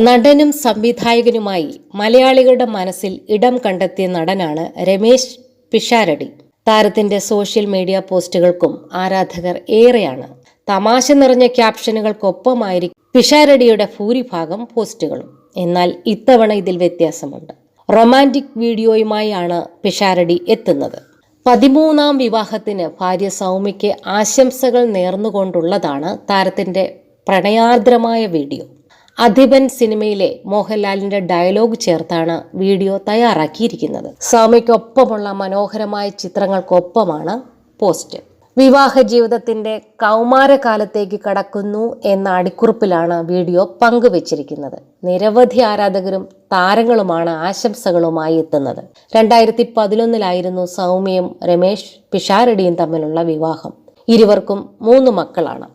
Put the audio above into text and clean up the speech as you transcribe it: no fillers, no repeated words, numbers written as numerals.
നടനും സംവിധായകനുമായി മലയാളികളുടെ മനസ്സിൽ ഇടം കണ്ടെത്തിയ നടനാണ് രമേശ് പിഷാരടി. താരത്തിന്റെ സോഷ്യൽ മീഡിയ പോസ്റ്റുകൾക്കും ആരാധകർ ഏറെയാണ്. തമാശ നിറഞ്ഞ ക്യാപ്ഷനുകൾക്കൊപ്പമായിരിക്കും പിഷാരടിയുടെ ഭൂരിഭാഗം പോസ്റ്റുകളും. എന്നാൽ ഇത്തവണ ഇതിൽ വ്യത്യാസമുണ്ട്. റൊമാൻറ്റിക് വീഡിയോയുമായാണ് പിഷാരടി എത്തുന്നത്. 13ാം വിവാഹത്തിന് ഭാര്യ സൗമ്യയ്ക്ക് ആശംസകൾ നേർന്നുകൊണ്ടുള്ളതാണ് താരത്തിന്റെ പ്രണയാർദ്രമായ വീഡിയോ. അധിപൻ സിനിമയിലെ മോഹൻലാലിന്റെ ഡയലോഗ് ചേർത്താണ് വീഡിയോ തയ്യാറാക്കിയിരിക്കുന്നത്. സൗമ്യയ്ക്കൊപ്പമുള്ള മനോഹരമായ ചിത്രങ്ങൾക്കൊപ്പമാണ് പോസ്റ്റ്. വിവാഹ ജീവിതത്തിന്റെ കൗമാരകാലത്തേക്ക് കടക്കുന്നു എന്ന അടിക്കുറിപ്പിലാണ് വീഡിയോ പങ്കുവച്ചിരിക്കുന്നത്. നിരവധി ആരാധകരും താരങ്ങളുമാണ് ആശംസകളുമായി എത്തുന്നത്. 2011 സൗമ്യയും രമേശ് പിഷാരടിയും തമ്മിലുള്ള വിവാഹം. ഇരുവർക്കും 3 മക്കളാണ്.